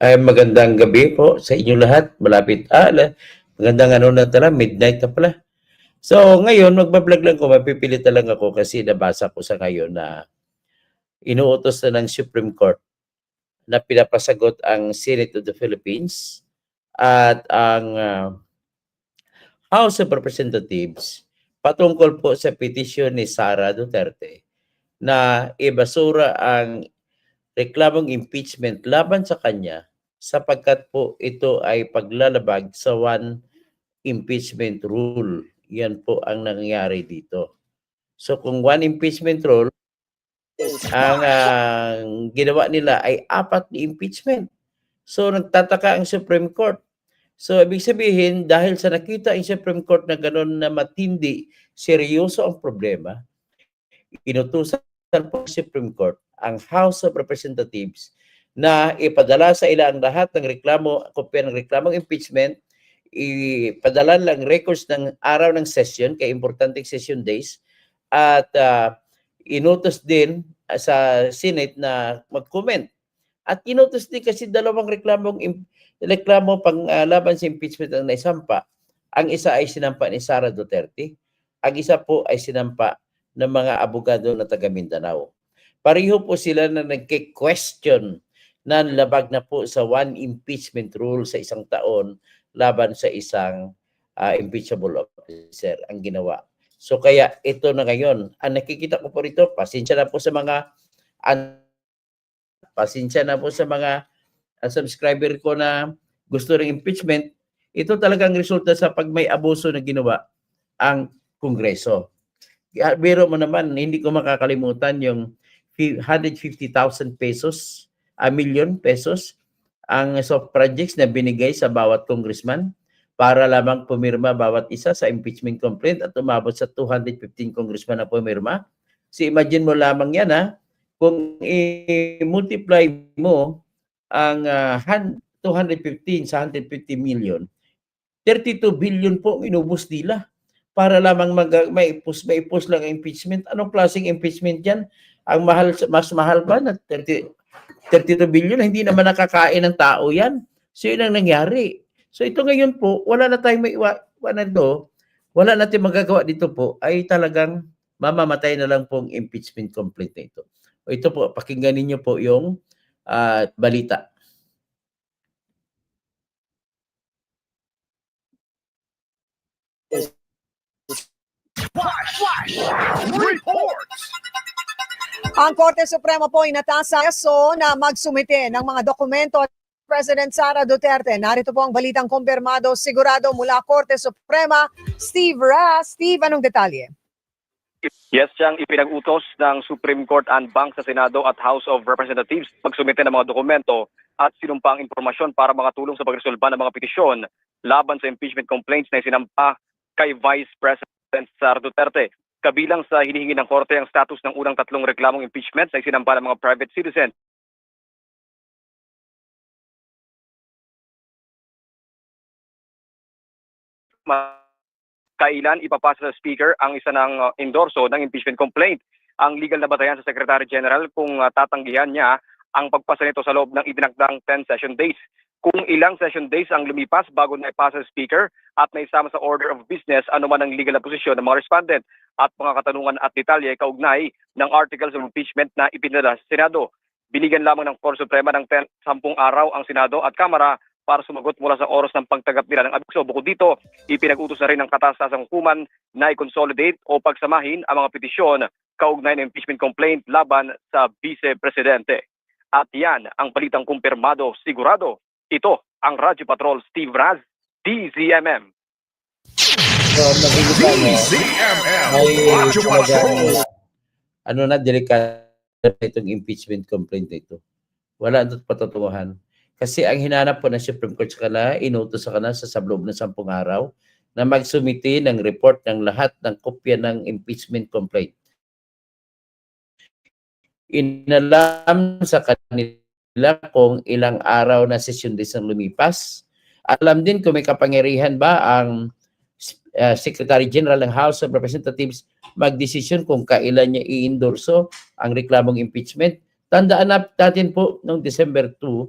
Ay, magandang gabi po sa inyo lahat. Malapit, magandang ano na tala, midnight na pala. So, ngayon, magbablog lang ko, mapipilit na lang ako kasi nabasa ko sa ngayon na inuutos na ng Supreme Court na pinapasagot ang Senate of the Philippines at ang House of Representatives patungkol po sa petisyon ni Sara Duterte na ibasura ang reklamong impeachment laban sa kanya sapagkat po ito ay paglalabag sa one impeachment rule. Yan po ang nangyayari dito. So kung one impeachment rule, ang ginawa nila ay 4 na impeachment. So nagtataka ang Supreme Court. So ibig sabihin, dahil sa nakita ang Supreme Court na gano'n na matindi, seryoso ang problema, inutusan po ng Supreme Court ang House of Representatives na ipadala sa ila ang lahat ng reklamo, kopya ng reklamong impeachment, ipadala lang records ng araw ng session, kay importanteng session days, at inutos din sa Senate na mag-comment. At inutos din kasi dalawang reklamo pang laban sa impeachment ang naisampa. Ang isa ay sinampa ni Sara Duterte, ang isa po ay sinampa ng mga abogado na taga Mindanao. Pareho po sila na nagke-question na labag na po sa one impeachment rule sa isang taon laban sa isang impeachable officer ang ginawa. So kaya ito na ngayon, ang nakikita ko po rito, pasensya na po sa mga subscriber ko na gusto ng impeachment. Ito talagang resulta sa pag may abuso na ginawa ang Kongreso. Biro mo naman, hindi ko makakalimutan yung 150,000 pesos, million pesos, ang soft projects na binigay sa bawat congressman para lamang pumirma bawat isa sa impeachment complaint at umabot sa 215 congressman na pumirma. So imagine mo lamang yan kung i-multiply mo ang 215 sa 150 million, 32 billion po ang inubos nila para lamang may push lang ang impeachment. Anong klaseng impeachment yan? Ang mas mahal ba na 32 billion? Hindi naman nakakain ng tao yan. So yun ang nangyari. So ito ngayon po, wala na tayong wala natin magagawa dito po, ay talagang mamamatay na lang pong impeachment complaint na ito. O ito po, pakinggan ninyo po yung balita. Ang Korte Suprema po inatasa na magsumite ng mga dokumento at President Sara Duterte. Narito po ang balitang kumpirmado, sigurado mula Korte Suprema. Steve Ras. Steve, anong detalye? Yes, siyang ipinag-utos ng Supreme Court and Bank sa Senado at House of Representatives magsumite ng mga dokumento at sinumpang impormasyon para makatulong sa pagresolba ng mga petisyon laban sa impeachment complaints na isinampa kay Vice President Sara Duterte. Kabilang sa hinihingi ng Korte ang status ng unang 3 reklamong impeachment na isinampa ng mga private citizen. Kailan ipapasa sa Speaker ang isa ng endorso ng impeachment complaint. Ang legal na batayan sa Secretary General kung tatanggihan niya ang pagpasa nito sa loob ng idinagdang 10 session days. Kung ilang session days ang lumipas bago na ipasa sa Speaker at naisama sa order of business anuman ang legal na posisyon ng mga respondent at mga katanungan at detalye kaugnay ng articles of impeachment na ipinadala sa Senado. Binigyan lamang ng Korte Suprema ng 10 araw ang Senado at Kamara para sumagot mula sa oras ng pagtanggap nila ng abiso. Bukod dito, ipinag-utos na rin ng katastasang hukuman na i-consolidate o pagsamahin ang mga petisyon kaugnay ng impeachment complaint laban sa Vice Presidente. At yan ang balitang kumpirmado, sigurado. Ito ang Radyo Patrol Steve Raz, DZMM. So, delikado itong impeachment complaint na ito. Wala ito patutunguhan. Kasi ang hinanap po ng Supreme Court sa kanila, inutos sa kanila sa loob ng 10 araw na magsumite ng report ng lahat ng kopya ng impeachment complaint. Inalam sa kanila kung ilang araw na session days ang lumipas. Alam din kung may kapangyarihan ba ang Secretary General ng House of Representatives magdesisyon kung kailan niya i-endorso ang reklamong impeachment. Tandaan natin po noong December 2,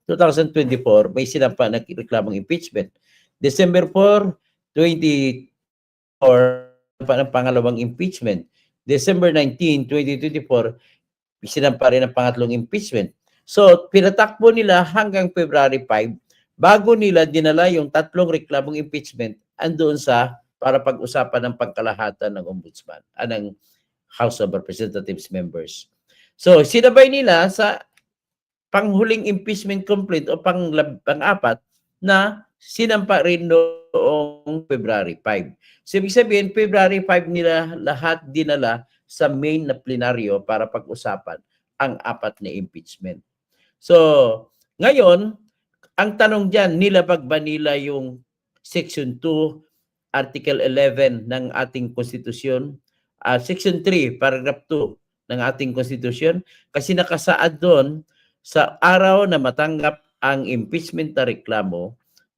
2024, may sinampa na reklamong impeachment. December 4, 2024, pa ng pangalawang impeachment. December 19, 2024, sinampa rin ang pangatlong impeachment. So, pinatakbo nila hanggang February 5 bago nila dinala yung tatlong reklamong impeachment andoon sa para pag-usapan ng pagkalahatan ng ombudsman, ng House of Representatives members. So, sinabay nila sa panghuling impeachment complaint o pang-apat na sinampa rin noong February 5. So, ibig sabihin, February 5 nila lahat dinala sa main na plenaryo para pag-usapan ang apat na impeachment. So, ngayon, ang tanong dyan, nilabag ba nila yung Section 2, Article 11 ng ating konstitusyon, Section 3, Paragraph 2 ng ating konstitusyon? Kasi nakasaad doon, sa araw na matanggap ang impeachment na reklamo,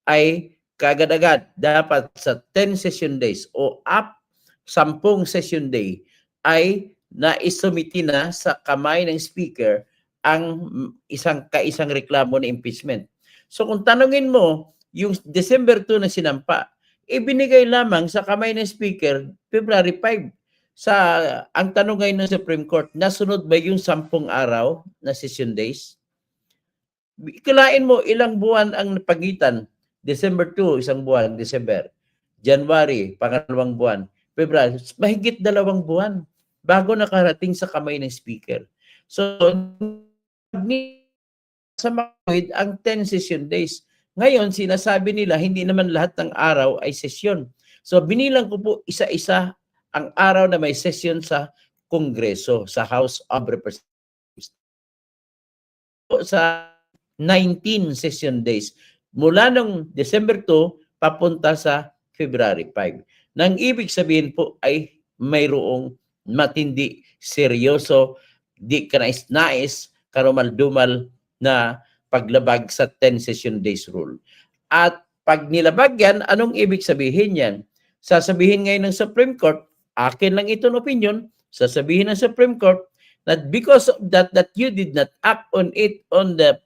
ay kagad-agad dapat sa 10 session days o 10 session day ay naisumiti na sa kamay ng speaker ang kaisang reklamo na impeachment. So kung tanungin mo, yung December 2 na sinampa, ibinigay lamang sa kamay ng speaker February 5. Ang tanong ngayon ng Supreme Court, nasunod ba yung 10 araw na session days? Ikalain mo ilang buwan ang pagitan. December 2, isang buwan, December. January, pangalawang buwan. February, mahigit 2 buwan bago nakarating sa kamay ng speaker. So, sa mga ang 10 session days. Ngayon, sinasabi nila, hindi naman lahat ng araw ay sesyon. So, binilang ko po isa-isa ang araw na may session sa Kongreso, sa House of Representatives. Sa 19 session days, mula nung December 2, papunta sa February 5. Nang ibig sabihin po ay mayroong matindi, seryoso, di kanais-nais, karumal-dumal na paglabag sa 10 session days rule. At pag nilabag yan, anong ibig sabihin yan? Sasabihin ngayon ng Supreme Court, akin lang ito ng opinion, sasabihin ng Supreme Court, that because of that you did not act on it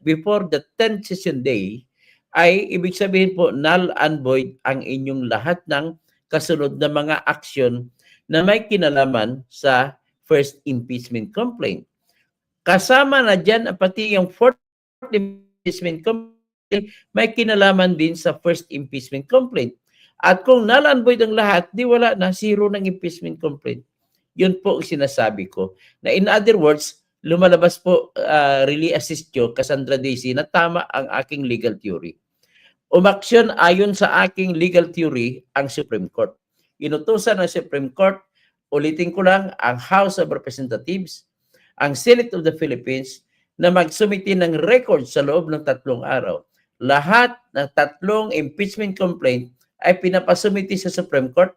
before the 10th session day, ay ibig sabihin po null and void ang inyong lahat ng kasunod na mga aksyon na may kinalaman sa first impeachment complaint. Kasama na dyan pati yung fourth impeachment complaint, may kinalaman din sa first impeachment complaint. At kung null and void ang lahat, di wala na, zero ng impeachment complaint. Yun po ang sinasabi ko. Na in other words, lumalabas po, really assist you, Cassandra Daisy, na tama ang aking legal theory. Umaksyon ayon sa aking legal theory ang Supreme Court. Inutusan ng Supreme Court, ulitin ko lang, ang House of Representatives, ang Senate of the Philippines, na magsumiti ng record sa loob ng 3 araw. Lahat ng 3 impeachment complaint ay pinapasumiti sa Supreme Court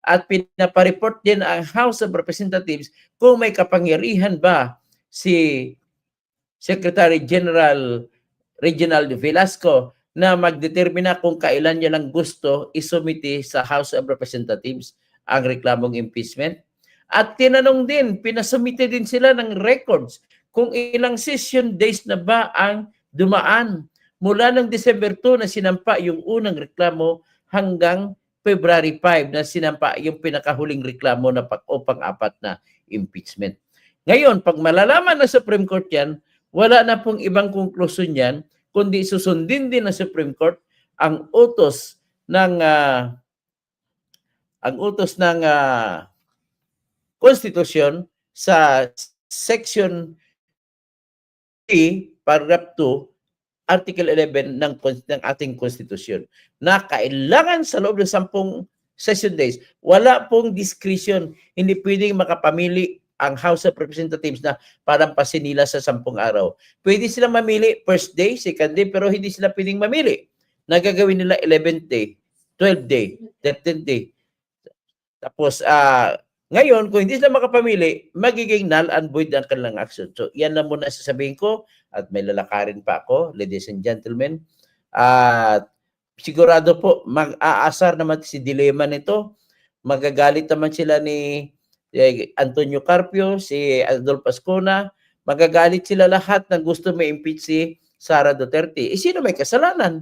at pinapareport din ang House of Representatives kung may kapangyarihan ba si Secretary General Reginald Velasco na magdetermina kung kailan niya lang gusto isumiti sa House of Representatives ang reklamong impeachment. At tinanong din, pinasumiti din sila ng records kung ilang session days na ba ang dumaan mula ng December 2 na sinampa yung unang reklamo hanggang February 5 na sinampa yung pinakahuling reklamo na pang-apat na impeachment. Ngayon, pag malalaman na Supreme Court yan, wala na pong ibang konklusyon yan, kundi susundin din ng Supreme Court ang utos ng konstitusyon sa Section 3, Paragraph 2, Article 11 ng ating konstitusyon na kailangan sa loob ng 10 session days, wala pong discretion, hindi pwedeng makapamili ang House of Representatives na palampasin nila sa 10 araw. Pwede silang mamili first day, second day, pero hindi sila pwedeng mamili. Nagagawin nila 11th day, 12th day, 13th day. Tapos, ngayon, kung hindi sila makapamili, magiging null and void ang kanilang action. So, yan lang muna sasabihin ko at may lalakarin pa ako, ladies and gentlemen. At sigurado po, mag-aasar naman si dilema nito. Magagalit naman sila ni Antonio Carpio, si Adolfo Ascona. Magagalit sila lahat na gusto may impeach si Sara Duterte. Sino may kasalanan?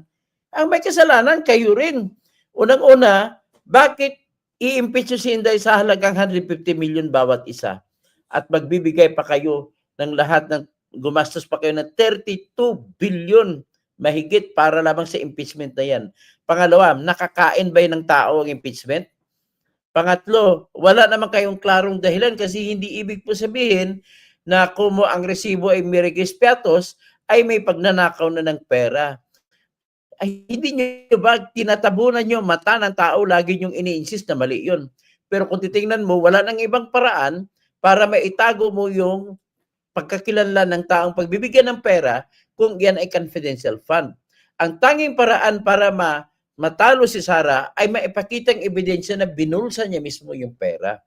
Ang may kasalanan, kayo rin. Unang-una, bakit i-impeach nyo si Inday sa halagang 150 million bawat isa? At magbibigay pa kayo ng lahat ng gumastos pa kayo ng 32 billion mahigit para lamang sa impeachment na yan. Pangalawa, nakakain ba ng tao ang impeachment? Pangatlo, wala naman kayong klarong dahilan kasi hindi ibig po sabihin na kung ang resibo ay Mirigis Piatos ay may pagnanakaw na ng pera. Ay, hindi nyo ba tinatabunan nyo mata ng tao, lagi nyong ini-insist na mali yun. Pero kung titingnan mo, wala nang ibang paraan para maitago mo yung pagkakilanlan ng taong pagbibigyan ng pera kung yan ay confidential fund. Ang tanging paraan para matalo si Sara ay maipakitang ebidensya na binulsa niya mismo yung pera.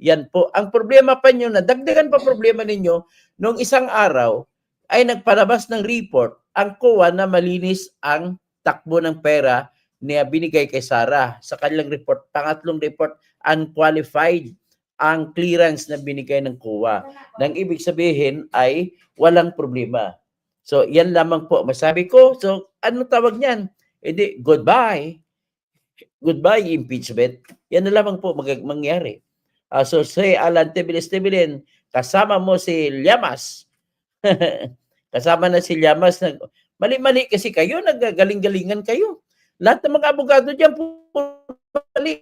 Yan po. Ang problema pa nyo, nadagdagan pa problema ninyo, noong isang araw ay nagpalabas ng report ang COA na malinis ang takbo ng pera niya binigay kay Sara. Sa kanilang report, pangatlong report, unqualified ang clearance na binigay ng COA. Nang ibig sabihin ay walang problema. So, yan lamang po. Masabi ko, so, anong tawag niyan? Edi, goodbye. Goodbye, impeachment. Yan na lamang po mangyari. So, si Alan Tebilis-Tebilin, kasama mo si Llamas. Kasama na si Llamas. Mali-mali kasi kayo, naggagaling-galingan kayo. Lahat ng mga abogado dyan, mali.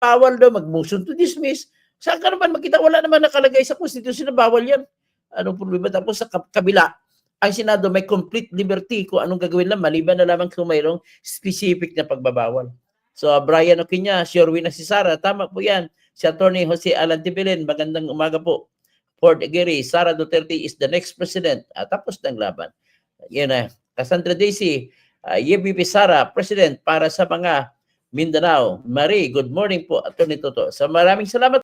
Bawal daw mag-motion to dismiss. Saan ka naman makita? Wala naman nakalagay sa konstitusyon na bawal yan. Anong problema? Tapos sa kabila, ang Senado may complete liberty kung anong gagawin lang, maliban na lamang kung mayroong specific na pagbabawal. So, Brian Oquiña, sure win na si Sara. Tama po yan. Si Attorney Jose Alan Tebilin, magandang umaga po. Fort Aguirre, Sara Duterte is the next president. Tapos ng laban. Yan na. Cassandra Daisy, YBP Sara, president para sa mga Mindanao. Marie, good morning po, Attorney Toto. So maraming salamat